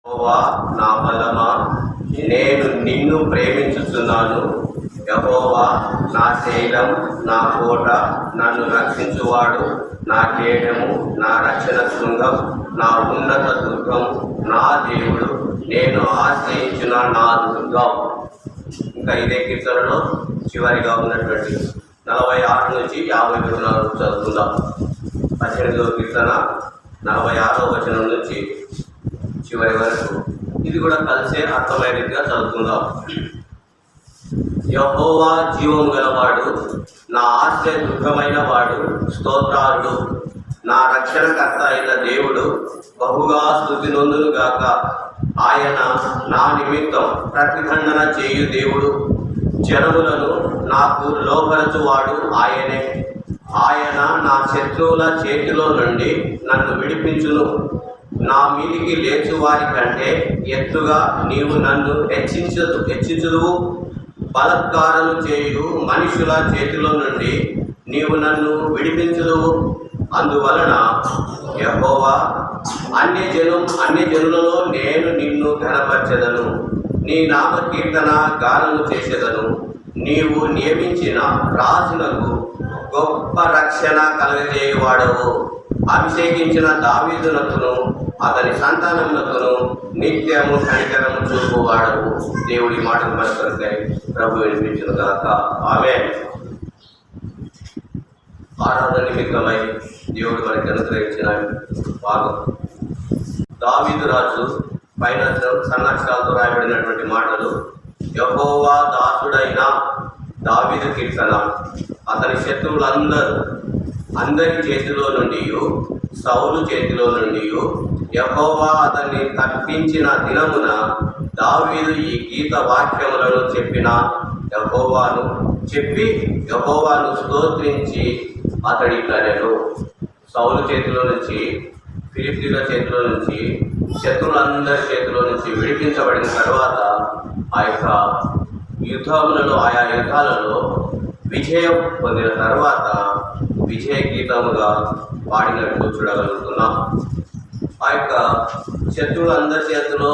యెహోవా నా బలమా, నేను నిన్ను ప్రేమించుచున్నాను. యెహోవా నా శైలం, నా కోట, నన్ను రక్షించువాడు, నా కేడము, నా రక్షణ శృంగం, నా ఉన్నత దుర్గం, నా దేవుడు, నేను ఆశ్రయించిన నా దుర్గం. ఇంకా ఇదే కీర్తనలో చివరిగా ఉన్నటువంటి 46 నుంచి 53 చదువుకుందాం. 18వ కీర్తన 46వ వచనం నుంచి చివరి వరకు ఇది కూడా కలిసే అర్థమైన రీతిగా చదువుకుందాం. యెహోవా జీవము గలవాడు, నా ఆశ్రయ దుర్గమైన వాడు, స్తోత్రాలు. నా రక్షణకర్త అయిన దేవుడు బహుగా స్తుతి నొందును గాక. ఆయన నా నిమిత్తం ప్రతిఖండన చేయు దేవుడు. జనములను నాకు లోపరచువాడు ఆయనే. ఆయన నా శత్రువుల చేతిలో నుండి నన్ను విడిపించును. నా మీదికి లేచు వారి కంటే ఎత్తుగా నీవు నన్ను హెచ్చించుదువు. బలత్కారము చేయు మనుషుల చేతిలో నుండి నీవు నన్ను విడిపించుదువు. అందువలన యెహోవా, అన్యజనులలో నేను నిన్ను ఘనపరచెదను. నీ నామ కీర్తన గానము చేసేదను. నీవు నియమించిన రాజునకు గొప్ప రక్షణ కలగజేయవాడవు. అభిషేకించిన దావీదునకును అతని సంతానమునకును నిత్యము కనికరము చూపువాడవు. దేవుడి మాటలు మనకొరకై ప్రభు వినిపించును గాక. ఆమేన్. ఆరాధన నిమిత్తమై దేవుడు మనకి అనుగ్రహించిన భాగం దావీదు రాజు పైన సన్నాక్షరాలతో రాయబడినటువంటి మాటలు. యెహోవా దాసుడైన దావీదు కీర్తన. అతని అందరి చేతిలో నుండి, సౌలు చేతిలో నుండి యెహోవా అతన్ని తప్పించిన దినమున దావీదు ఈ గీత వాక్యములను చెప్పి యెహోవాను స్తోత్రించి అతడి కనెను. సౌలు చేతిలో నుంచి, ఫిలిష్తీయుల చేతిలో నుంచి, శత్రువులందరి చేతిలో నుంచి విడిపించబడిన తర్వాత ఆయా యుద్ధాలలో విజయం పొందిన తర్వాత విజయ గీతముగా పాడినట్టు చూడగలుగుతున్నాం. ఆ యొక్క శత్రువులందరి చేతిలో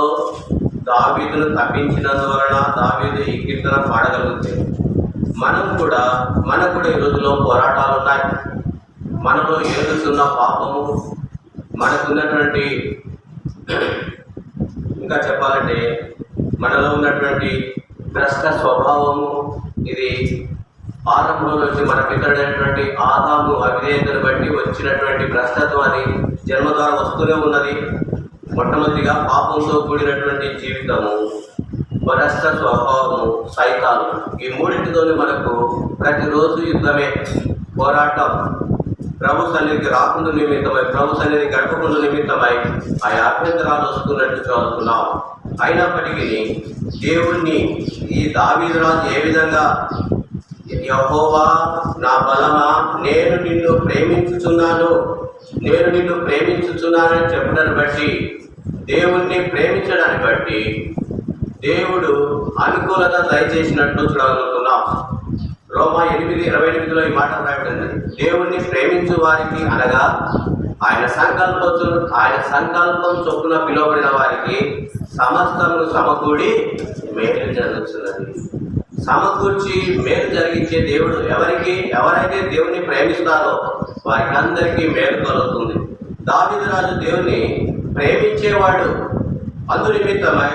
దావీదును తప్పించినందువలన దావీదు ఈ కీర్తన పాడగలిగితే మనకు కూడా ఈ రోజులో పోరాటాలు ఉన్నాయి. మనలో ఏడుస్తున్న పాపము, మనకున్నటువంటి, ఇంకా చెప్పాలంటే మనలో ఉన్నటువంటి భ్రష్ట స్వభావము, ఇది ఆరంభంలో నుంచి మన పితడైనటువంటి ఆదాము అవిధేయతను బట్టి వచ్చినటువంటి భ్రష్టత్వం అది జన్మ ద్వారా వస్తూనే ఉన్నది. మొట్టమొదటిగా పాపంతో కూడినటువంటి జీవితము, భ్రష్ట స్వభావము, సైతాను, ఈ మూడింటితోనే మనకు ప్రతిరోజు యుద్ధమే, పోరాటం. ప్రభు సన్నిధికి రాకుండా నిమిత్తమై, ప్రభు సన్నిధి గడపకుండా నిమిత్తమై ఆ అభ్యంతరాలు వస్తున్నట్టు చదువుతున్నాం. అయినప్పటికీ దేవుణ్ణి ఈ దావీదు రాజు ఏ విధంగా యెహోవా నా బలమా, నేను నిన్ను ప్రేమించుచున్నానని చెప్పడాన్ని బట్టి, దేవుణ్ణి ప్రేమించడాన్ని బట్టి దేవుడు అనుకూలత దయచేసినట్టు చూడగలుగుతున్నాం. రోమా 8:28 ఈ మాట రాయబడింది. దేవుణ్ణి ప్రేమించు వారికి, అనగా ఆయన సంకల్పం చొప్పున పిలువబడిన వారికి సమస్తము సమకూడి మేలు జరుగుతున్నది. సమకూర్చి మేలు జరిగించే దేవుడు ఎవరైతే దేవుణ్ణి ప్రేమిస్తారో వారికి అందరికీ మేలు కలుగుతుంది. దావీదు రాజు దేవుని ప్రేమించేవాడు. అందు నిమిత్తమై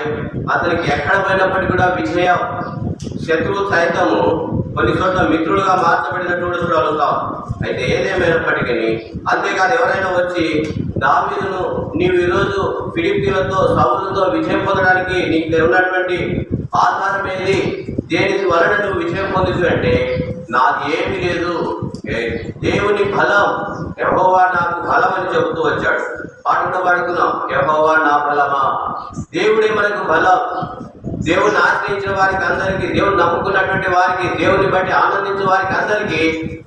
అతనికి ఎక్కడ పోయినప్పటికీ కూడా విజయం. శత్రువు సైతము కొన్ని చోట్ల మిత్రులుగా మార్చబడినట్టు చూడగలుగుతాం. అయితే ఏదేమైనప్పటికీ, అంతేకాదు ఎవరైనా వచ్చి దావీదును నీవు ఈరోజు ఫిలిష్తీయులతో, సౌలుతో విజయం పొందడానికి నీకు ఉన్నటువంటి ఆధారం ఏది, దేని వలన నువ్వు విజయం పొందుతు అంటే, నాది ఏమీ లేదు, దేవుని బలం, యెహోవా నాకు బలం అని చెబుతూ వచ్చాడు. పాటలో పాడుకున్నాం, యెహోవా నా బలమా. దేవుడే మనకు బలం. దేవుని ఆశ్రయించిన వారికి అందరికీ, దేవుని నమ్ముకున్నటువంటి వారికి, దేవుని బట్టి ఆనందించే వారికి అందరికీ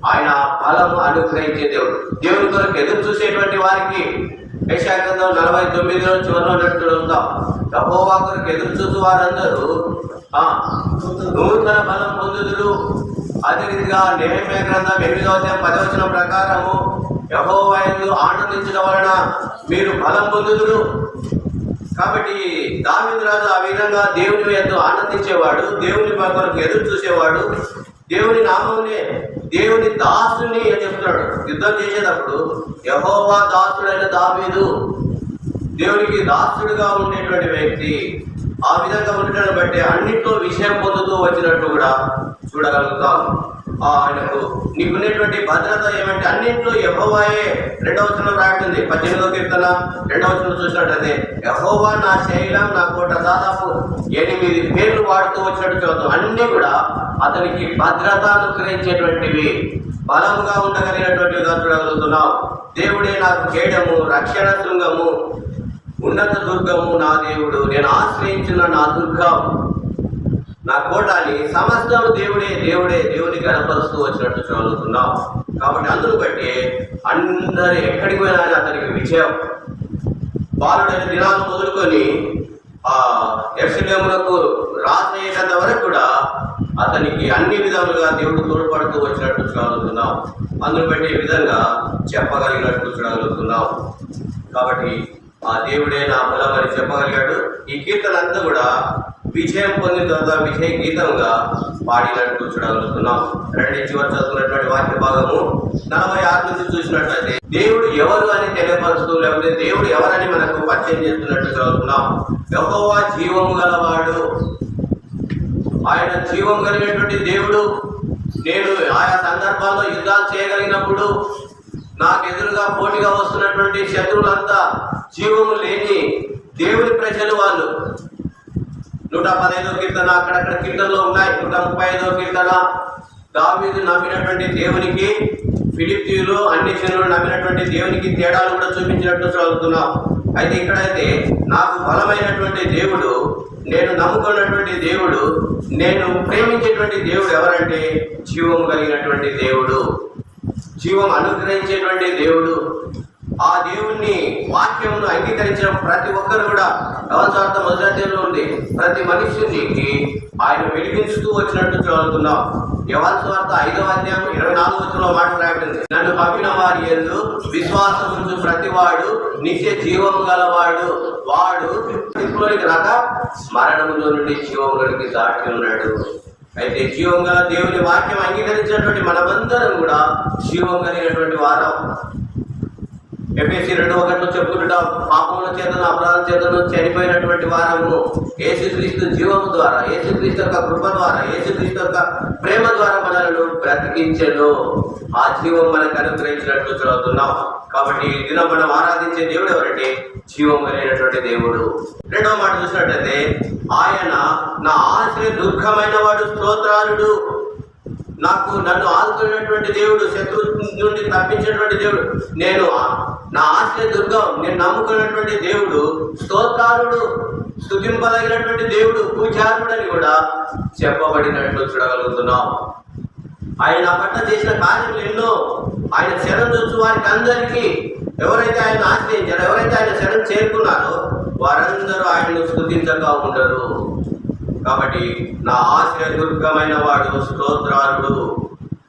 ఆయన బలము అనుగ్రహించే దేవుడు. దేవుని కొరకు ఎదురు చూసేటువంటి వారికి యెషయా గ్రంథం 49 చివరిలో నడుచుకుంటాం. యెహోవా కొరకు ఎదురు చూసే వారందరూ నూతన బలం పొందుదురు. అదే రీతిగా నెహెమ్యా గ్రంథం 8:10 ప్రకారము యెహోవా యందు ఆనందించడం వలన మీరు బలం పొందుదురు. కాబట్టి దావీదు రాజు ఆ విధంగా దేవుని ఎంతో ఆనందించేవాడు, దేవుని కొరకు ఎదురు చూసేవాడు. దేవుని నామమునే దేవుని దాసుని అని చెప్తున్నాడు. యుద్ధం చేసేటప్పుడు యెహోవా దాసుడైన దావీదు దేవునికి దాసుడుగా ఉండేటువంటి వ్యక్తి. ఆ విధంగా ఉండటాన్ని బట్టి అన్నింటిలో విషయం పొందుతూ వచ్చినట్టు కూడా చూడగలుగుతాం. ఆయనకు నీకున్నటువంటి భద్రత ఏమంటే అన్నింటిలో యెహోవాయే. 2వ వచనంలో రాయబడింది, 18వ కీర్తన 2వ వచనం చూసినట్లయితే యెహోవా నా శైలం, నా కోట. దాదాపు 8 పేర్లు వాడుతూ వచ్చినట్టు చూద్దాం. అన్ని కూడా అతనికి భద్రత అనుగ్రహించేటువంటివి, బలముగా ఉండగలిగినటువంటివిగా చూడగలుగుతున్నాం. దేవుడే నాకు కేడము, రక్షణ శృంగము, ఉన్నత దుర్గము, నా దేవుడు, నేను ఆశ్రయించిన నా దుర్గం, నా కోటాని. సమస్తం దేవుడే దేవుడే దేవుని గణపరుస్తూ వచ్చినట్టు చదువుతున్నాం. కాబట్టి అందును బట్టి అందరు ఎక్కడికి పోయినా అతనికి విజయం. బాలుడైన దినాలు మొదలుకొని యెరూషలేమునకు రాజయ్యేంత వరకు కూడా అతనికి అన్ని విధాలుగా దేవుడు తోడ్పడుతూ వచ్చినట్టు చదువుతున్నాం. అందును బట్టి ఈ విధంగా చెప్పగలిగినట్టు చూడగలుగుతున్నాం. కాబట్టి ఆ దేవుడే నా బలం అని చెప్పగలిగాడు. ఈ కీర్తన అంతా కూడా విజయం పొందిన తర్వాత విజయ గీతంగా పాడినట్టు చూడగలుగుతున్నాం. చివరి చదువుకున్నటువంటి వాక్య భాగము 46 నుంచి చూసినట్లయితే దేవుడు ఎవరు అని తెలియపరుస్తూ, లేకపోతే దేవుడు ఎవరని మనకు పరిచయం చేస్తున్నట్టు చదువుతున్నాం. యెహోవా జీవము గలవాడు, ఆయన జీవం కలిగినటువంటి దేవుడు. నేను ఆయా సందర్భాల్లో యుద్ధాలు చేయగలిగినప్పుడు నాకు ఎదురుగా పోటీగా వస్తున్నటువంటి శత్రువులంతా జీవము లేని దేవుని ప్రజలు వాళ్ళు. 115వ కీర్తన అక్కడక్కడ కీర్తనలో ఉన్నాయి. 135వ కీర్తన దావీదు నమ్మినటువంటి దేవునికి, ఫిలిష్తీయులు అన్ని జనులు నమ్మినటువంటి దేవునికి తేడాలు కూడా చూపించినట్టు చదువుతున్నాం. అయితే ఇక్కడైతే నాకు బలమైనటువంటి దేవుడు, నేను నమ్ముకున్నటువంటి దేవుడు, నేను ప్రేమించేటువంటి దేవుడు ఎవరంటే జీవం కలిగినటువంటి దేవుడు, జీవం అనుగ్రహించేటువంటి దేవుడు. ఆ దేవుణ్ణి వాక్యమును అంగీకరించిన ప్రతి ఒక్కరు కూడా యెహోవాస్వార్థ మొదటిలో ఉంది. ప్రతి మనుష్యునికి ఆయన వెలిగించుతూ వచ్చినట్టు చదువుతున్నాం. యెహోవాస్వార్థ 5వ అధ్యాయం 24వ వచనంలో మాట రాయబడింది, నన్ను పంపిన వారి యందు విశ్వాసం ఉంచు ప్రతివాడు నిత్య జీవము గలవాడు, వాడు తీర్పులోనికి రాక మరణములో నుండి జీవములోనికి దాటి ఉన్నాడు. అయితే జీవం గల దేవుని వాక్యం అంగీకరించినటువంటి మనమందరం కూడా జీవం కలిగినటువంటి వారం. ఎఫెసీ 2:1 చెప్పుకుంటాం, పాపముల చేతను అపరాధం చేతను చనిపోయినటువంటి వారము యేసుక్రీస్తు జీవము ద్వారా, యేసుక్రీస్తు యొక్క కృప ద్వారా, యేసుక్రీస్తు యొక్క ప్రేమ ద్వారా మనలను బ్రతికించెను. ఆ జీవం మనకు అనుగ్రహించినట్లు చదువుతున్నాం. కాబట్టి ఈ దినం మనం ఆరాధించే దేవుడు ఎవరంటే జీవం కలిగినటువంటి దేవుడు. 2వ మాట చూసినట్లయితే ఆయన నా ఆశ్రయ దుర్గమైన వాడు, స్తోత్రాలుడు. నన్ను ఆదుకునేటువంటి దేవుడు, శత్రు నుండి తప్పించేటువంటి దేవుడు, నేను నా ఆశ్రయ దుర్గం, నేను నమ్ముకున్నటువంటి దేవుడు, స్తోత్రాలుడు, స్తుతింపదగినటువంటి దేవుడు, పూజారుడు అని కూడా చెప్పబడినట్లు చూడగలుగుతున్నాం. ఆయన పట్ల చేసిన కార్యములు ఎన్నో. ఆయన శరణు చూచు వారికి అందరికీ, ఎవరైతే ఆయన ఆశ్రయించారో, ఎవరైతే ఆయన శరణు చేరుకున్నారో వారందరూ ఆయనను స్తుతించగా ఉండరు. కాబట్టి నా ఆశ్రయ దుర్గమైన వాడు, స్తోత్రాలుడు,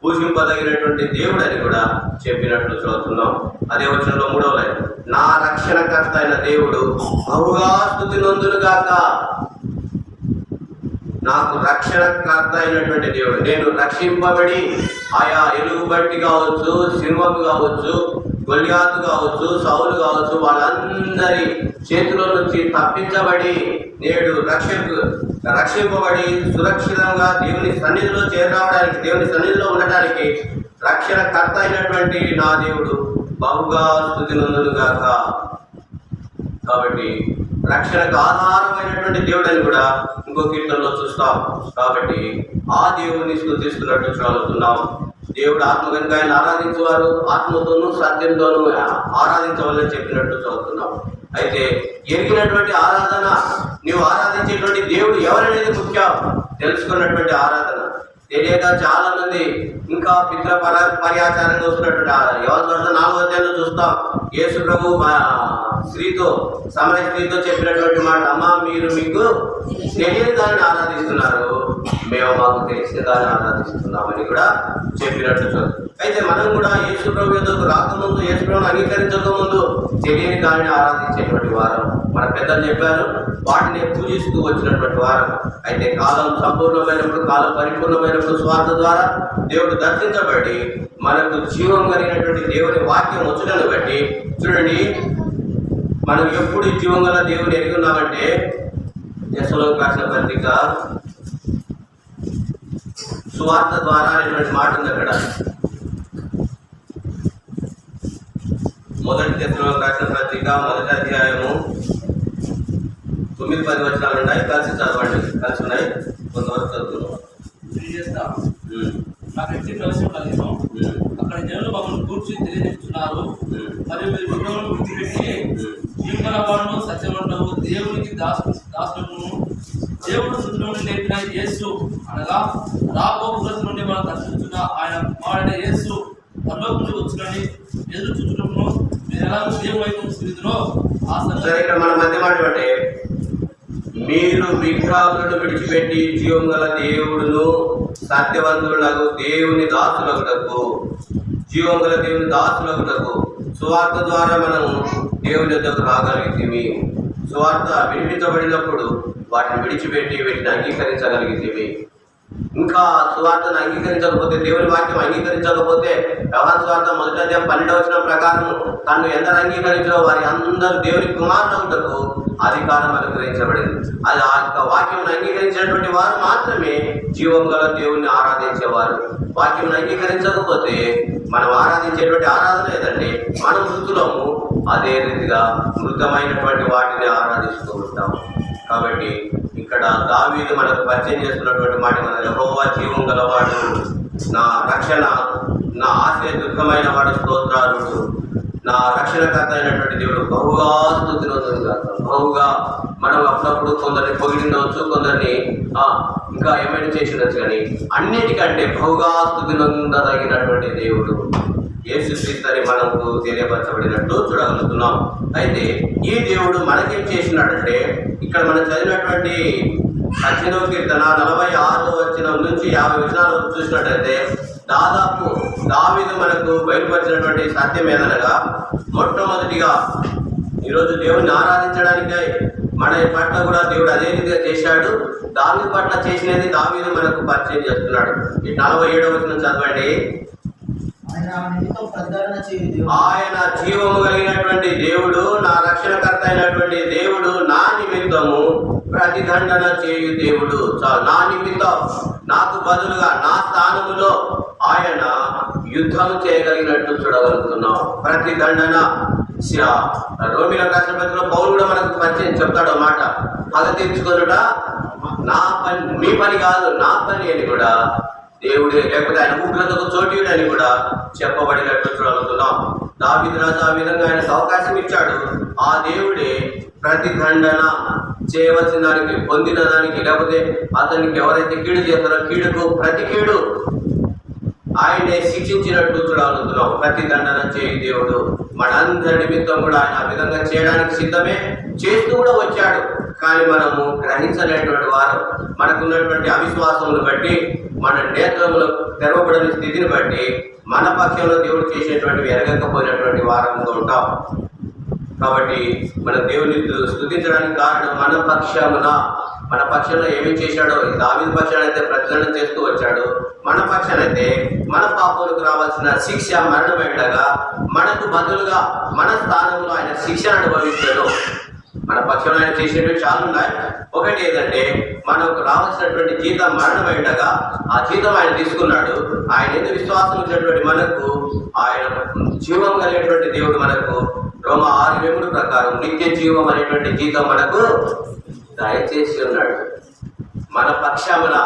పూజింపదగినటువంటి దేవుడు అని కూడా చెప్పినట్లు చదువుతున్నాం. అదే వచనంలో 3వ లైన్, నా రక్షణకర్త అయిన దేవుడు బహుగా స్తుతి నొందునుగాక. నాకు రక్షణకర్త అయినటువంటి దేవుడు, నేను రక్షింపబడి ఆయా ఎలుగుబంటి కావచ్చు, సింహము కావచ్చు, గొల్యాతు కావచ్చు, సౌలు కావచ్చు, వాళ్ళందరి చేతిలో నుంచి తప్పించబడి నేడు రక్షింపబడి సురక్షితంగా దేవుని సన్నిధిలో చేరడానికి, దేవుని సన్నిధిలో ఉండటానికి రక్షణకర్త అయినటువంటి నా దేవుడు బహుగా స్తుతి నొందునుగాక. కాబట్టి రక్షణకు ఆధారమైనటువంటి దేవుడు అని కూడా ఇంకో కీర్తనలో చూస్తాం. కాబట్టి ఆ దేవుడిని స్తుతిస్తున్నట్టు చదువుతున్నాం. దేవుడు ఆత్మ కనుక ఆయన ఆరాధించేవారు ఆత్మతోనూ సత్యంతోనూ ఆరాధించవాలని చెప్పినట్టు చదువుతున్నాం. అయితే ఎరిగినటువంటి ఆరాధన, నీవు ఆరాధించేటువంటి దేవుడు ఎవరనేది ముఖ్యం. తెలుసుకున్నటువంటి ఆరాధన తెలియక చాలా మంది ఇంకా పితృ పర్యాచారంగా వస్తున్నటువంటి ఆరాధన. యెహోవాస్వార్థ 4వ అధ్యాయంలో చూస్తాం, యేసు ప్రభు సమరయ స్త్రీతో చెప్పినటువంటి మాట, అమ్మ మీరు మీకు తెలియని దాన్ని ఆరాధిస్తున్నారు, మేము మాకు తెలిసిన దాన్ని ఆరాధిస్తున్నామని కూడా చెప్పినట్టు. అయితే మనం కూడా యేసు ప్రభు యొద్దకు రాకముందు, యేసు ప్రభువును అంగీకరించకముందు తెలియని దాన్ని ఆరాధించేటువంటి వారం. మన పెద్దలు చెప్పారు, వాటిని పూజిస్తూ వచ్చినటువంటి వారం. అయితే కాలం సంపూర్ణమైనప్పుడు, కాలం పరిపూర్ణమైనప్పుడు స్వార్థ ద్వారా దేవుడు దర్శించబడి మనకు జీవం కలిగినటువంటి దేవుని వాక్యం వచ్చుటను బట్టి చూడండి, మనం ఎప్పుడు జీవం గల దేవుని ఎరిగి ఉన్నామంటే, తెస్సలోనికీయులకు రాసిన పత్రిక సువార్త ద్వారా అనేటువంటి మాట ఉంది అక్కడ. మొదటి తెస్సలోనికీయులకు రాసిన పత్రిక 1వ అధ్యాయము 9-10 వచనాలు ఉన్నాయి. కలిసి చదవండి, కలిసి ఉన్నాయి, కొంతవరకు చదువుతున్నాం. అక్కడ జనులు మమ్మల్ని కూర్చి తెలియజేస్తున్నారు, మరియు మీరు విగ్రహం విడిచిపెట్టి జీవన వాడును, సత్యవంతుడు, దేవునికి దాసులను, దేవుడు మృతుల నుండి లేపిన యేసు అనగా రాబో పురస్సు నుండి మనం దర్శించున్న ఆయన కుమారుడైన యేసు పరలోకం నుండి వచ్చునని ఎదురు చూచుటను మీరు ఎలా దేవుని వైపు స్థితిలో ఇక్కడ మన మధ్య మాట, మీరు విగ్రహాలను విడిచిపెట్టి జీవం గల దేవుడును సత్యవంతులకు దేవుని దాసులకుటకు, జీవం గల దేవుని దాసులకుటకు సువార్త ద్వారా మనం దేవుని యొద్దకు రాగలిగితేమి. సువార్త వినిపించబడినప్పుడు వాటిని విడిచిపెట్టి వీటిని అంగీకరించగలిగితేమి. ఇంకా సువార్తను అంగీకరించకపోతే, దేవుని వాక్యం అంగీకరించకపోతే, యోహాను సువార్త 1వ అధ్యాయం 12వ వచనం ప్రకారం తను ఎందరు అంగీకరించో వారి అందరూ దేవుని కుమారులకు అధికారం అనుగ్రహించబడింది. అది ఆ యొక్క వాక్యం అంగీకరించినటువంటి వారు మాత్రమే జీవం గల దేవుణ్ణి ఆరాధించేవారు. వాక్యం అంగీకరించకపోతే మనం ఆరాధించేటువంటి ఆరాధన ఏదండి, మనం మృతులము, అదే రీతిగా మృతమైనటువంటి వాటిని ఆరాధిస్తూ ఉంటాం. కాబట్టి ఇక్కడ దావీదు మనకు పరిచయం చేస్తున్నటువంటి మాట, మన యెహోవా జీవం గలవాడు, నా రక్షణ, నా ఆశ్రయ దుఃఖమైన వాడు, స్తోత్రాలుడు, నా రక్షణకర్త అయినటువంటి దేవుడు బహుగా స్తుతి నొందును గాక. బహుగా మనం అప్పుడప్పుడు కొందరిని పొగిడిండవచ్చు, కొందరిని ఇంకా ఏమైనా చేసిండొచ్చు, కానీ అన్నిటికంటే బహుగా స్తుతి నొందదగినటువంటి దేవుడు యేసుక్రీస్తుని మనకు తెలియపరచబడినట్టు చూడగలుగుతున్నాం. అయితే ఈ దేవుడు మనకేం చేసినాడంటే, ఇక్కడ మనం చదివినటువంటి 18వ కీర్తన 46వ వచనం నుంచి 50 వచనాలు చూసినట్టయితే దాదాపు దావీదు మనకు బయలుపరిచినటువంటి సత్యం ఏదనగా, మొట్టమొదటిగా ఈరోజు దేవుణ్ణి ఆరాధించడానికై మన పట్ల కూడా దేవుడు అదే రీతిగా చేశాడు. దావీదు పట్ల చేసినది దావీదు మనకు పరిచయం చేస్తున్నాడు. ఈ 47వ వచనం చదవండి. ఆయన జీవము కలిగినటువంటి దేవుడు, నా రక్షణకర్త అయినటువంటి దేవుడు, నా నిమిత్తము ప్రతిదండన చేయు దేవుడు. నా నిమిత్తం, నాకు బదులుగా నా స్థానములో ఆయన యుద్ధం చేయగలిగినట్టు చూడగలుగుతున్నాం. ప్రతిదండన రోమిలకు రాసిన పత్రికలో పౌలు కూడా మనకు పరిచయం చెప్తాడు అన్నమాట. పగ తీర్చుకొనుట నా పని, మీ పని కాదు, నా పని అని కూడా దేవుడే, లేకపోతే ఆయన ఉగ్రతకు చోటీయుడని కూడా చెప్పబడినట్టు చూడగలుగుతున్నాం. దావీదు రాజు ఆ విధంగా ఆయనకు అవకాశం ఇచ్చాడు. ఆ దేవుడే ప్రతిదండన చేయవలసిన దానికి, పొందిన దానికి, లేకపోతే అతనికి ఎవరైతే కీడు చేస్తారో కీడుకు ప్రతి కీడు ఆయనే శిక్షించినట్టు చూడగలుగుతున్నాం. ప్రతిదండన చేయి దేవుడు మనందరి నిమిత్తం కూడా ఆయన ఆ విధంగా చేయడానికి సిద్ధమే, చేస్తూ కూడా వచ్చాడు. కానీ మనము గ్రహించలేటువంటి వారు, మనకున్నటువంటి అవిశ్వాసమును బట్టి, మన నేత్రములు తెరవబడిన స్థితిని బట్టి మన పక్షంలో దేవుడు చేసేటువంటివి ఎరగకపోయినటువంటి వారంగా ఉంటాం. కాబట్టి మన దేవుని స్తుతించడానికి కారణం మన పక్షంలో ఏమి చేశాడో. దావీదు పక్షాన అయితే ప్రతిదండన చేస్తూ వచ్చాడు, మన పక్షానైతే మన పాపములకు రావాల్సిన శిక్ష మరణమైండగా మనకు బదులుగా మన స్థానంలో ఆయన శిక్షను అనుభవించాడు. మన పక్షంలో ఆయన చేసేవి చాలా ఉన్నాయి. ఒకటి ఏదంటే, మనకు రావాల్సినటువంటి జీతం మరణమైండగా ఆ జీతం ఆయన తీసుకున్నాడు. ఆయన ఎందుకు విశ్వాసం ఇచ్చినటువంటి మనకు ఆయన జీవం కలిగినటువంటి దేవుడు మనకు రోమా 6:3 ప్రకారం నిత్య జీవం అనేటువంటి జీతం మనకు దయచేసి ఉన్నాడు. మన పక్షమున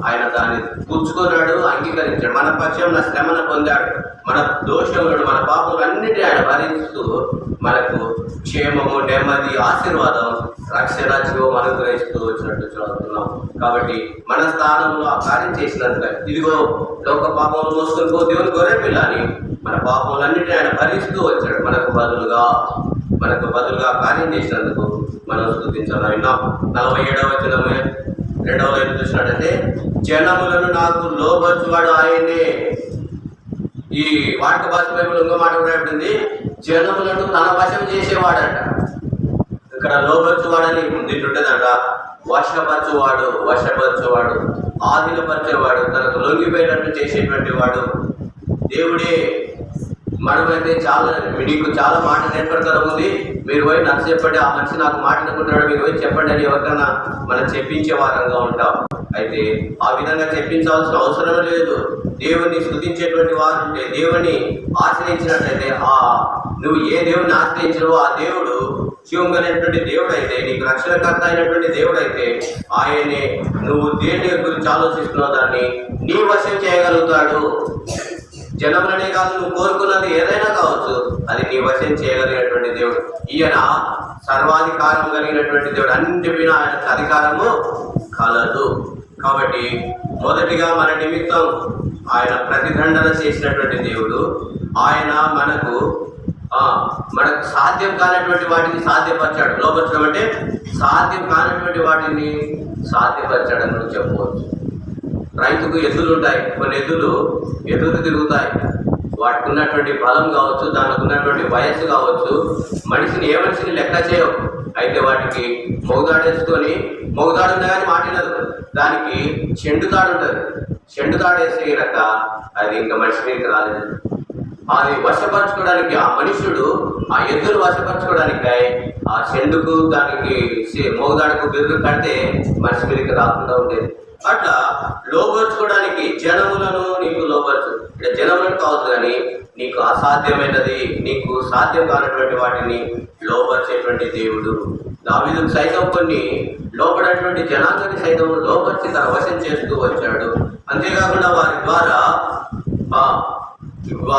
ఆయన దాన్ని పుచ్చుకున్నాడు, అంగీకరించాడు. మన పక్షమున శ్రమను పొందాడు, మన దోషములను, మన పాపములు అన్నిటినీ ఆయన భరిస్తూ మనకు క్షేమము, నెమ్మది, ఆశీర్వాదం, రక్షణ, జీవం అనుగ్రహిస్తూ వచ్చినట్టు చూస్తున్నాం. కాబట్టి మన స్థానంలో ఆ కార్యం చేసినందుకు, ఇదిగో లోక పాపములు మోసుకొని పో దేవుని గొర్రె పిల్ల అని మన పాపములన్నిటినీ ఆయన భరిస్తూ వచ్చాడు మనకు బదులుగా. మనకు బదులుగా కార్యం చేసినందుకు మనం స్తుతించాలి. విన్నాం 47వ వచనమే 2వ లైన్ చూసినట్టయితే, జనములను నాకు లోబర్చువాడు ఆయనే. ఈ వాడుక భాష బైబిల్ ఇంకో మాట కూడా ఉంటుంది, జనములను తన వశం చేసేవాడట. ఇక్కడ లోబర్చువాడని దీంట్టుంటేదంట, వశపరచువాడు, ఆధీనపరిచేవాడు, తనకు లొంగిపోయినట్టు చేసేటువంటి వాడు దేవుడే. మనమైతే నీకు చాలా మాట నేర్పడతరం ఉంది, మీరు పోయి నాకు చెప్పండి, ఆ మనిషి నాకు మాట అనుకుంటున్నాడు, మీరు పోయి చెప్పండి అని ఎవరికన్నా మనం చెప్పించే వారంగా ఉంటాం. అయితే ఆ విధంగా చెప్పించాల్సిన అవసరం లేదు. దేవుణ్ణి స్తుతించేటువంటి వారు ఉంటే, దేవుణ్ణి ఆశ్రయించినట్లయితే, నువ్వు ఏ దేవుని ఆశ్రయించినవో ఆ దేవుడు జీవంగలైనటువంటి దేవుడు అయితే, నీకు రక్షణకర్త అయినటువంటి దేవుడు అయితే, ఆయనే నువ్వు దేని గురించి ఆలోచిస్తున్నావు దాన్ని నీ వశం చేయగలుగుతాడు. జనములనే కాదు, నువ్వు కోరుకున్నది ఏదైనా కావచ్చు, అది నీ వశం చేయగలిగినటువంటి దేవుడు. ఈయన సర్వాధికారం కలిగినటువంటి దేవుడు, అన్నిటిపైన ఆయనకు అధికారము కలదు. కాబట్టి మొదటిగా మన నిమిత్తం ఆయన ప్రతిదండన చేసినటువంటి దేవుడు. ఆయన మనకు సాధ్యం కానటువంటి వాటిని సాధ్యపరిచాడు. లోపరచడం అంటే సాధ్యం కానటువంటి వాటిని సాధ్యపరిచాడని మనం చెప్పవచ్చు. రైతుకు ఎద్దులు ఉంటాయి, కొన్ని ఎద్దులు తిరుగుతాయి. వాటికి ఉన్నటువంటి బలం కావచ్చు, దానికి ఉన్నటువంటి వయస్సు కావచ్చు, ఏ మనిషిని లెక్క చేయవు. అయితే వాటికి మొగదాడేసుకొని, మొగదాడు ఉన్నా కానీ మాటినదు, దానికి చెండుతాడు ఉంటుంది. చెండుతాడు వేసేయక అది ఇంకా మనిషి మీదకి రాలేదు. అది వశపరచుకోవడానికి ఆ మనుషుడు ఆ ఎద్దులు వశపరచుకోవడానికి ఆ చెండుకు దానికి మొగదాడుకు బిరుగు కడితే మనిషి మీదకి రాకుండా ఉండేది. అట్లా లోపరుచుకోవడానికి జనములను నీకు లోపరచు. ఇక్కడ జనములను కావచ్చు, కానీ నీకు అసాధ్యమైనది, నీకు సాధ్యం కానటువంటి వాటిని లోపరిచేటువంటి దేవుడు. దావీదుకు సైతం కొన్ని లోపడేటువంటి జనాంగాన్ని సైతం లోపరిచి తన వశం చేస్తూ వచ్చాడు. అంతేకాకుండా వారి ద్వారా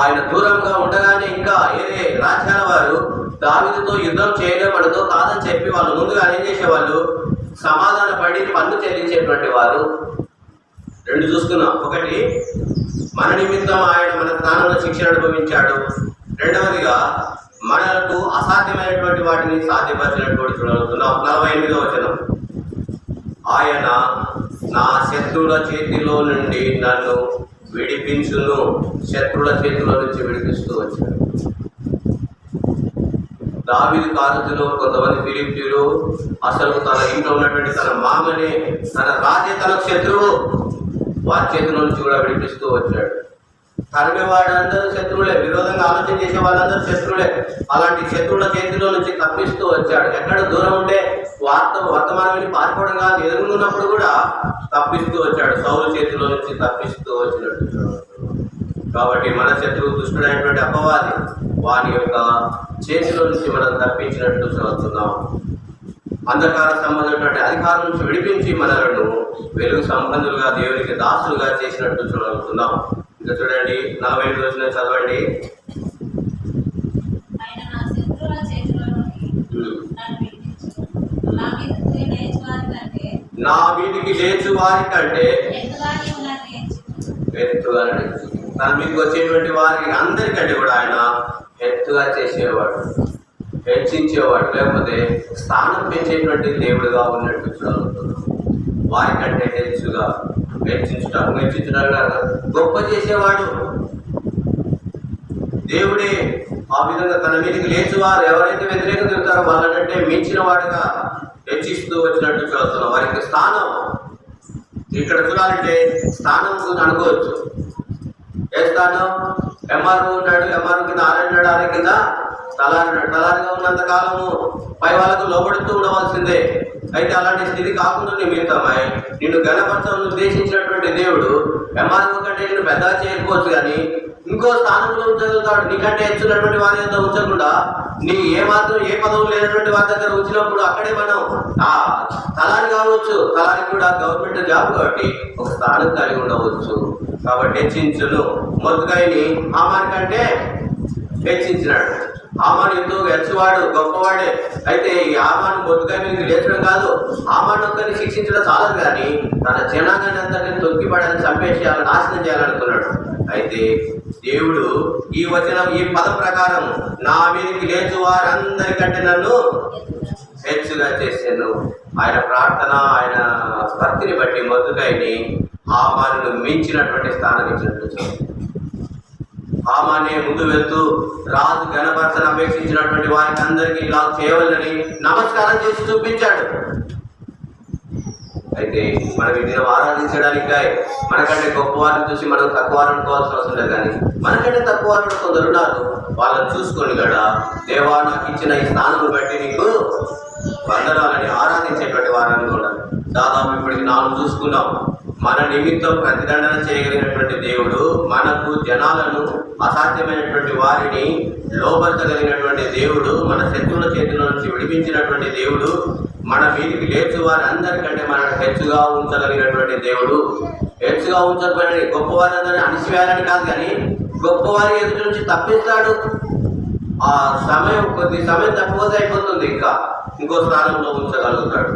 ఆయన దూరంగా ఉండగానే ఇంకా ఏదే రాజ్యాల వారు దావీదుతో యుద్ధం చేయడం మనతో కాదని చెప్పి వాళ్ళు ముందుగా ఏం చేసేవాళ్ళు, సమాధాన పడి పన్ను చెల్లించేటువంటి వారు. రెండు చూస్తున్నాం. ఒకటి, మన నిమిత్తం ఆయన మన స్థానంలో శిక్షణ అనుభవించాడు. రెండవదిగా మనకు అసాధ్యమైనటువంటి వాటిని సాధ్యపరిచినటువంటి చూడగలుగుతున్నాం. 48వ వచనం, ఆయన నా శత్రువుల చేతిలో నుండి నన్ను విడిపించును. శత్రువుల చేతిలో నుంచి విడిపిస్తూ వచ్చాడు. దావీదు కారుతులు, కొంతమంది ఫిలిష్తీయులు అసలు తన ఇంట్లో ఉన్నటువంటి తన మామనే, తన రాజే తనకు శత్రువు, వారి చేతిలో నుంచి కూడా విడిపిస్తూ వచ్చాడు. తరిమే వాళ్ళందరూ శత్రువులే, విరోధంగా ఆలోచన చేసే వాళ్ళందరూ శత్రువులే. అలాంటి శత్రువుల చేతిలో నుంచి తప్పిస్తూ వచ్చాడు. ఎక్కడ దూరం ఉంటే వర్తమానం పారిపోవడం కాదు, ఎదుర్కొన్నప్పుడు కూడా తప్పిస్తూ వచ్చాడు. సౌలు చేతిలో నుంచి తప్పిస్తూ వచ్చినట్టు. కాబట్టి మన శత్రువు దుష్టుడైనటువంటి అపవాది వారి యొక్క చేతిలో నుంచి మనం తప్పించినట్టు చదువుతున్నాం. అంధకార సంబంధమైనటువంటి అధికారం నుంచి విడిపించి మనలను వెలుగు సంబంధులుగా, దేవునికి దాసులుగా చేసినట్టు చూడగలుగుతున్నాం. ఇంకా చూడండి 45 రోజున చదవండి. నా మీదికి లేచు వారి కంటే ఎత్తుగా తన మీదకి వచ్చేటువంటి వారికి అందరికంటే కూడా ఆయన ఎత్తుగా చేసేవాడు, హెచ్చించేవాడు, లేకపోతే స్థానం పెంచేటువంటి దేవుడుగా ఉన్నట్టు చూడగలుగుతున్నాం. వారికంటే హెచ్చించడం గొప్ప చేసేవాడు దేవుడే. ఆ విధంగా తన మీదకి లేచువారు ఎవరైతే వ్యతిరేకం తిరుగుతారో వాళ్ళంటే మించిన వాడుగా హెచ్చిస్తూ వచ్చినట్టు చూస్తున్నాం. వారికి స్థానం ఇక్కడ చూడాలంటే స్థానం అనుకోవచ్చు. ఏ స్థానం? ఎంఆర్ఓ ఉన్నాడు, ఎంఆర్ఓ కింద ఆరు కింద తలారిగా ఉన్నంత కాలము పై వాళ్ళకు లోబడుతూ ఉండవలసిందే. అయితే అలాంటి స్థితి కాకుండా నిమిత్తమై నిన్ను గణపరచడం ఉద్దేశించినటువంటి దేవుడు ఎంఆర్ఓ కంటే నేను పెద్దగా చేయకపోవచ్చు, కానీ ఇంకో స్థానంలో ఉంచగలుగుతాడు. నీకంటే హెచ్చున్నటువంటి వారి దగ్గర ఉంచకుండా నీ ఏ పదవులు లేనటువంటి వారి దగ్గర ఉంచినప్పుడు అక్కడే మనం తలారి కావచ్చు, తలారి కూడా గవర్నమెంట్ జాబ్ కాబట్టి ఒక స్థానం కలిగి ఉండవచ్చు. కాబట్టి హెచ్చించును. మొదటిగాయని హామాన్ కంటే హెచ్చించినాడు. హామాను ఎంతో హెచ్చవాడు, గొప్పవాడే. అయితే ఈ హామాను మొదటిగా మీకు లేచడం కాదు, హామాను ఒక్కరిని శిక్షించడం చాలదు, కానీ తన జనాంగాన్ని అంతటిని తొక్కిపడాలని, చంపేసేయాలని, నాశనం చేయాలనుకున్నాడు. అయితే దేవుడు ఈ వచనం ఈ పదం ప్రకారం నా మీదకి లేచు వారందరికంటే నన్ను హెచ్చుగా చేశాను. ఆయన ప్రార్థన, ఆయన భక్తిని బట్టి మొద్దుకాయని హామానును మించినటువంటి స్థానం ఇచ్చినట్టు. హామానే ముందు వెళ్తూ రాజు గణపరచన అపేక్షించినటువంటి వారికి అందరికీ ఇలా చేయవలని నమస్కారం చేసి చూపించాడు. అయితే మనం ఈ దినం ఆరాధించడానికి మనకంటే గొప్ప వారిని చూసి మనం తక్కువ అనుకోవాల్సిన అవసరం లేదు. కానీ మనకంటే తక్కువ వారు కొందరు ఉన్నారు. వాళ్ళని చూసుకొని కూడా దేవా నాకు ఇచ్చిన ఈ స్థానం బట్టి నీకు వందనాలని ఆరాధించేటువంటి వారని కూడా దాదాపు ఇప్పటికి 4 చూసుకున్నాం. మన నిమిత్తం ప్రతిదండన చేయగలిగినటువంటి దేవుడు, మనకు జనాలను అసాధ్యమైనటువంటి వారిని లోపరచగలిగినటువంటి దేవుడు, మన శత్రువుల చేతుల నుంచి విడిపించినటువంటి దేవుడు, మన మీదికి లేచు వారి అందరికంటే మనకు హెచ్చుగా ఉంచగలిగినటువంటి దేవుడు. హెచ్చుగా ఉంచకపోయిన గొప్పవారందరినీ అణిచివేయాలని కాదు, కానీ గొప్పవారి ఎదుటి నుంచి తప్పిస్తాడు. ఆ సమయం కొద్ది సమయం తప్పిపోతే అయిపోతుంది, ఇంకా ఇంకో స్థానంలో ఉంచగలుగుతాడు.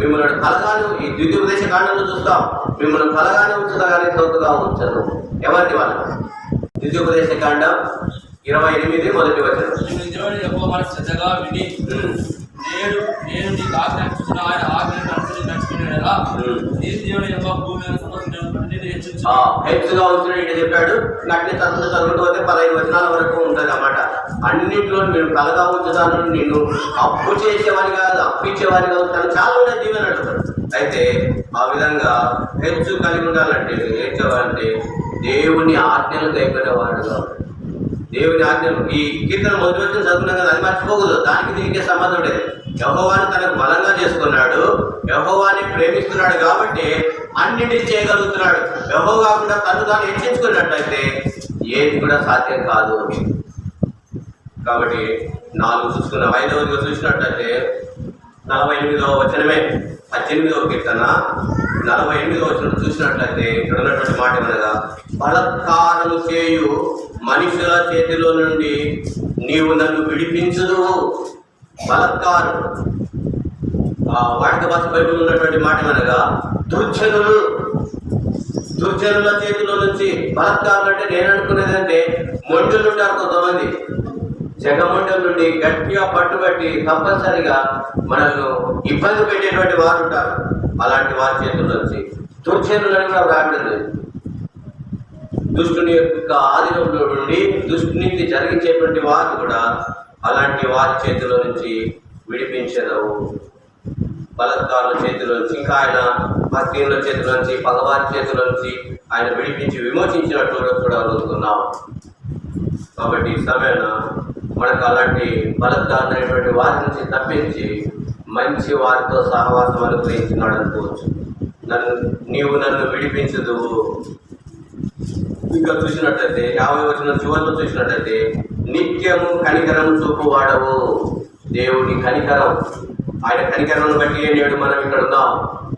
మిమ్మల్ని కలగానే ఈ ద్వితీయోపదేశ కాండంలో చూస్తాం, మిమ్మల్ని కలగానే ఉంచుతా కానీ తొత్తుగా ఉంచదు. ఎవరిని వాళ్ళు? ద్వితీయోపదేశ కాండం 28 మొదటి వచనం. శ్రద్ధగా విని నేను నీకు ఆజ్ఞాపించిన ఆయన ఆజ్ఞను అనుసరించి నడుచుకునేలా నీ దేవుని యొక్క భూమి హెచ్చుగా ఉంచడం ఏంటి చెప్పాడు. నటిని చదువుకుంటూ పోతే 15 వచనాల వరకు ఉంటుంది అన్నమాట. అన్నింటిలో మీరు కలగా ఉంచుతాను, నేను అప్పు చేసేవాని కాదు అప్పిచ్చేవాని అవుతాను, చాలా ఉన్నాయి దీవెన అడుగుతాడు. అయితే ఆ విధంగా హెచ్చు కలిగి ఉండాలంటే హెచ్చవాలంటే దేవుని ఆజ్ఞలు కైకొనేవాడుగా, దేవుని ఆజ్ఞలు. ఈ కీర్తన మొదటి వచ్చిన చదువుకున్నాం కదా, అది మర్చిపోకూడదు. దానికి దీనికి సంబంధం ఉండేది. యెహోవాను తనకు బలంగా చేసుకున్నాడు, యెహోవాని ప్రేమిస్తున్నాడు కాబట్టి అన్నింటినీ చేయగలుగుతున్నాడు. యెహోవా కాకుండా తను తాను హెచ్చించుకున్నట్లయితే ఏది కూడా సాధ్యం కాదు. కాబట్టి 4 చూసుకున్నాం. 5వదిగా చూసినట్లయితే 48వ వచనమే 18వ కీర్తన 48వ వచనం చూసినట్లయితే ఇక్కడ ఉన్నటువంటి మాట ఏమనగా, బలత్కారము చేయు మనుషుల చేతిలో నుండి నీవు నన్ను విడిపించుదువు. బలత్కారం వాడుక భాష బైబిల్ ఉన్నటువంటి మాట ఏమనగా దుర్జనుల చేతిలో నుంచి. బలత్కారం అంటే నేను అనుకునేది అంటే మొండులు ఉంటారు కొంతమంది, జగమండల నుండి గట్టిగా పట్టుబట్టి కంపల్సరిగా మనల్ని ఇబ్బంది పెట్టేటువంటి వారు ఉంటారు. అలాంటి వారి చేతుల్లో నుంచి దుర్జనులని కూడా రాబడింది. దుష్టుని యొక్క ఆధీనంలో నుండి దుష్టునికి జరిగించేటువంటి వారు కూడా అలాంటి వారి చేతిలో నుంచి విడిపించదవు. బలత్కారుల చేతిలో నుంచి, ఇంకా ఆయన భక్తుల చేతిలో నుంచి, పగవారి చేతిలో నుంచి ఆయన విడిపించి విమోచించినట్టు చూడగలుగుతున్నాం. కాబట్టి ఈ సమయాన మనకు అలాంటి బలత్కారులైనటువంటి వారి నుంచి తప్పించి మంచి వారితో సహవాసం అనుగ్రహించినాడు అనుకోవచ్చు. నీవు నన్ను విడిపించదువు. ఇంకా చూసినట్లయితే 50వ వచనం చివరిలో చూసినట్లయితే నిత్యము కనికరం చూపువాడవు. దేవుని కనికరం, ఆయన కనికరం బట్టి నేడు మనం ఇక్కడ ఉన్నాం.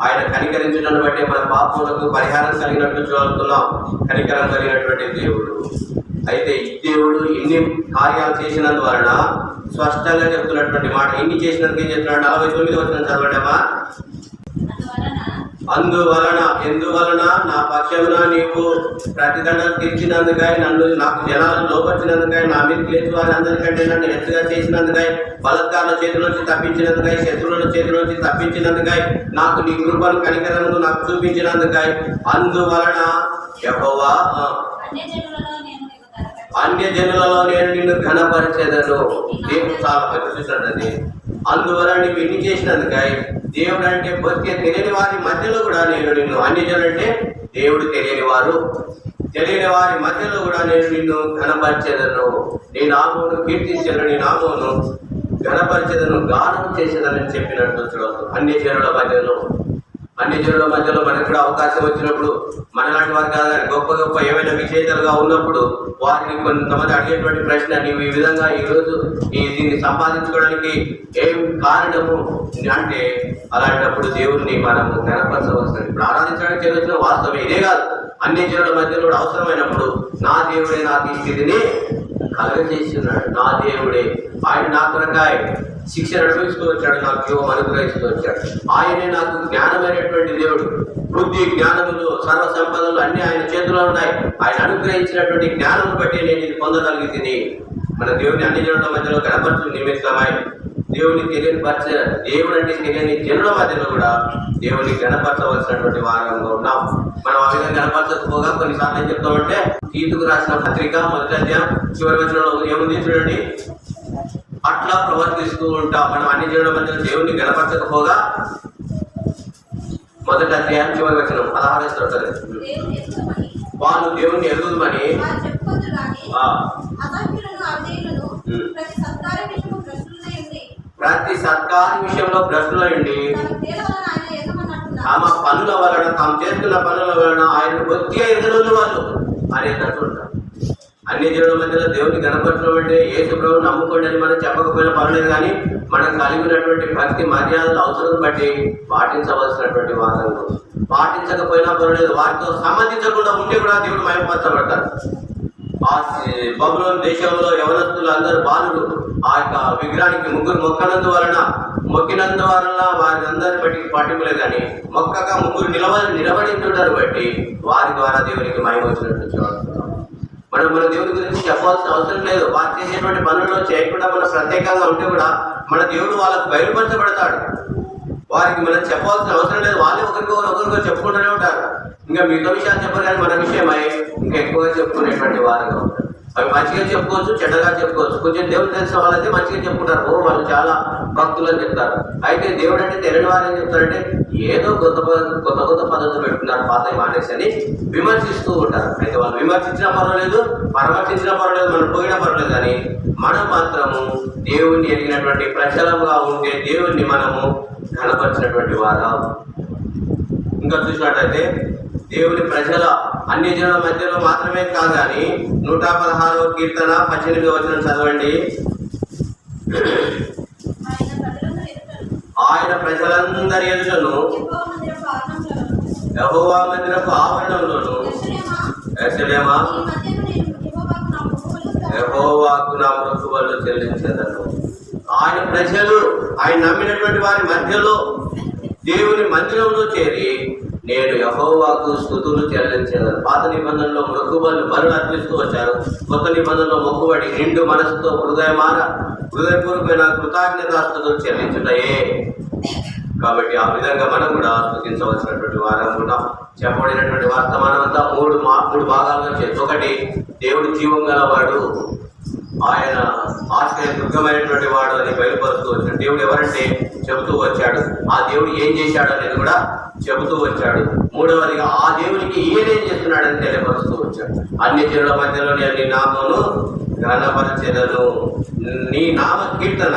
ఆయన కనికరించడాన్ని బట్టి మన పాపములకు పరిహారం కలిగినట్టు చూస్తున్నాం. కనికరం కలిగినటువంటి దేవుడు. అయితే ఈ దేవుడు ఇన్ని కార్యాలు చేసినందువలన స్పష్టంగా చెప్తున్నటువంటి మాట, ఇన్ని చేసినందుకు ఏం చెప్తున్నాడు? 49వ వచనం చదవడమా. ఎందువలన నా పక్షమున నీవు ప్రతిదండన తీర్చినందుకై, నాకు జనాలను లోపరిచినందుకై, నా మీద లేచి వారి అందరికంటే నన్ను హెచ్చుగా చేసినందుకై, బలత్కారుల చేతుల నుంచి తప్పించినందుకై, శత్రువుల చేతుల నుంచి తప్పించినందుకై, నాకు నీ కృపను కనికరమును నాకు చూపించినందుకై, అందువలన యెహోవా అన్య జనులలో నేను నిన్ను ఘనపరిచేదను. దేవుడు చాలా పెద్ద చూసినది. అందువల్ల నీవు ఇన్ని చేసినందుకై, దేవుడు అంటే బతికే తెలియని వారి మధ్యలో కూడా నేను నిన్ను, అన్యజనులు అంటే దేవుడు తెలియని వారి మధ్యలో కూడా నేను నిన్ను ఘనపరిచేదను. నీ నామమును కీర్తించను, నీ నామమును ఘనపరిచేదను, గానం చేసేదని చెప్పినట్టు చూడవచ్చు. అన్ని జనుల మధ్యలో మనకు కూడా అవకాశం వచ్చినప్పుడు, మనలాంటి వారు కాదు గొప్ప ఏమైనా విజేతలుగా ఉన్నప్పుడు వారిని కొంతమంది అడిగేటువంటి ప్రశ్న, నీవు ఈ విధంగా ఈరోజు దీన్ని సంపాదించుకోవడానికి ఏం కారణము అంటే, అలాంటప్పుడు దేవుడిని మనము కనపరచవలసింది. ఇప్పుడు ఆరాధించడానికి చేసిన వాస్తవం ఇదే కాదు, అన్ని జనుల మధ్యలో కూడా అవసరమైనప్పుడు నా దేవుడే నాకు ఈ స్థితిని కలగజేస్తున్నాడు. నా దేవుడే ఆయన నా కొరకాయ శిక్ష అనుభవిస్తూ వచ్చాడు, నాకు జీవం అనుగ్రహిస్తూ వచ్చాడు. ఆయనే నాకు జ్ఞానమైనటువంటి దేవుడు. బుద్ధి జ్ఞానములు సర్వ సంపదలు అన్ని ఆయన చేతిలో ఉన్నాయి. ఆయన అనుగ్రహించినటువంటి జ్ఞానం బట్టి నేను ఇది పొందగలిగి మన దేవుని అన్ని జనుల మధ్యలో గణపరచు నిమిత్తమై దేవుని తెలియపరిచే దేవుడు అంటే తెలియని జనుల మధ్యలో కూడా దేవుని గణపరచవలసినటువంటి వారంగా ఉన్నాం. మనం ఆ విధంగా గణపరచకపోగా కొన్నిసార్లు ఏం చెప్తామంటే, తీతుకు రాసిన పత్రిక 1వ అధ్యాయం చివరి వచనంలో ఏముంది చూడండి, అట్లా ప్రవర్తిస్తూ ఉంటాం. మనం అన్ని జనుల మధ్యలో దేవుని గణపరచకపోగా 1వ అధ్యాయం చివరి వచనం 16 వాళ్ళు దేవుని ఎరుగుమని ప్రతి సత్కార్య విషయంలో భ్రష్టులై ఉండి తమ పనుల వలన తాము చేస్తున్న పనుల వలన ఆయన కొద్దిగా ఎదురు వాళ్ళు అనేటట్టు ఉంటారు. అన్ని జనుల మధ్యలో దేవుని గణపరచడం అంటే యేసు ప్రభువుని నమ్ముకోండి అని మనం చెప్పకపోయినా పర్లేదు, కానీ మనం కలిగినటువంటి భక్తి మర్యాదలు అవసరం బట్టి పాటించవలసినటువంటి వారంలో పాటించకపోయినా పర్లేదు, వారితో సంబంధించకుండా ఉంటే కూడా దేవుడు మహిమపరచబడతారు. ఆ బబులోను దేశంలో యవనస్తులు అందరూ బాలుడు ఆ యొక్క విగ్రహానికి ముగ్గురు మొక్కినందు వలన వారి అందరిని బట్టి పట్టింపులే కానీ మొక్కగా ముగ్గురు నిలబడించుంటారు బట్టి వారి ద్వారా దేవునికి మహిమ వచ్చినట్టు చూడాలి. మనం మన దేవుడి గురించి చెప్పాల్సిన అవసరం లేదు. వారు చేసేటువంటి పనుల్లో చేయకుండా మనం ప్రత్యేకంగా ఉంటే కూడా మన దేవుడు వాళ్ళకు బయలుపరచబడతాడు. వారికి మనం చెప్పాల్సిన అవసరం లేదు. వాళ్ళే ఒకరికొకరు చెప్పుకుంటూనే ఉంటారు. ఇంకా మిగతా విషయాలు చెప్పరు, కానీ మన విషయమై ఇంకా ఎక్కువగా చెప్పుకునేటువంటి వారుగా ఉంటారు. అవి మంచిగా చెప్పుకోవచ్చు, చెడ్డగా చెప్పుకోవచ్చు. కొంచెం దేవుడు తెలిసిన వాళ్ళైతే మంచిగా చెప్పుకుంటారు, ఓ వాళ్ళు చాలా భక్తులు అని చెప్తారు. అయితే దేవుడు అంటే తెలియని వారు ఏం చెప్తారంటే ఏదో కొత్త పద్ధతులు పెట్టుకున్నారు, పాత మానేసి అని విమర్శిస్తూ ఉంటారు. అయితే వాళ్ళు విమర్శించినా పర్వాలేదు, పరామర్శించినా పర్వాలేదు, మనం పోయినా పర్వాలేదు, కానీ మనం మాత్రము దేవుణ్ణి ఎరిగినటువంటి ప్రజలముగా ఉంటే దేవుణ్ణి మనము కనపరిచినటువంటి వారు. ఇంకా చూసినట్టయితే దేవుని ప్రజల అన్ని జనుల మధ్యలో మాత్రమే కాదు, కానీ 116వ కీర్తన 18వ వచనం చదవండి. ఆయన ప్రజలందరి ఎదుటను యెహోవా మందిరపు ఆవరణంలోను యెరూషలేమా యెహోవాకు నా మొక్కుబడులు చెల్లించేదను. ఆయన ప్రజలు ఆయన నమ్మినటువంటి వారి మధ్యలో దేవుని మందిరంలో చేరి నేను యెహోవాకు స్తుతులు చెల్లించేదను. పాత నిబంధనలో మొక్కుబడులు బలులు అర్పిస్తూ వచ్చారు. కొత్త నిబంధనలో మొక్కుబడి నిండు మనసుతో హృదయపూర్వకమైన కృతజ్ఞతాస్తుతులు చెల్లించుటయే. కాబట్టి ఆ విధంగా మనం కూడా స్తుతించవలసినటువంటి వారం కూడా చెప్పబడినటువంటి వర్తమానం అంతా మూడు భాగాలుగా చేసి, ఒకటి దేవుడు జీవం గలవాడు, ఆయన ఆశ్రయ దుర్గమైనటువంటి వాడు అని బయలుపరుస్తూ వచ్చాడు. దేవుడు ఎవరంటే చెబుతూ వచ్చాడు. ఆ దేవుడు ఏం చేశాడు అనేది కూడా చెబుతూ వచ్చాడు. మూడవదిగా ఆ దేవునికి ఈయనేం చేస్తున్నాడని తెలియపరుస్తూ వచ్చాడు. అన్ని జనుల మధ్యలో నేను నీ నామమును ఘనపరిచేదను, నీ నామ కీర్తన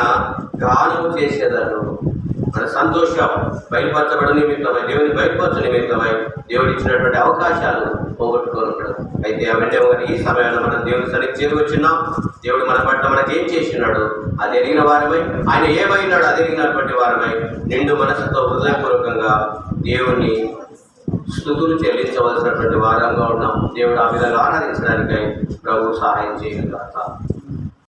గానము చేసేదను. మన సంతోషం బయలుపరచబడ నిమిత్తమై, దేవుని బయలుపరచ నిమిత్తమై దేవుడు ఇచ్చినటువంటి అవకాశాలు పోగొట్టుకోనున్నాడు. అయితే అవన్నీ ఈ సమయంలో మనం దేవుని సన్నిధికి చేరి వచ్చినాం. దేవుడు మన పట్ల మనకి ఏం చేసినాడు అది ఎరిగిన వారమై, ఆయన ఏమైనాడు అది ఎరిగినటువంటి వారమై నిండు మనసుతో హృదయపూర్వకంగా దేవుణ్ణి స్తుతులు చెల్లించవలసినటువంటి వారంగా ఉన్నాం. దేవుడు ఆ విధంగా ఆరాధించడానికై ప్రభు సహాయం చేయగలుగుతాం.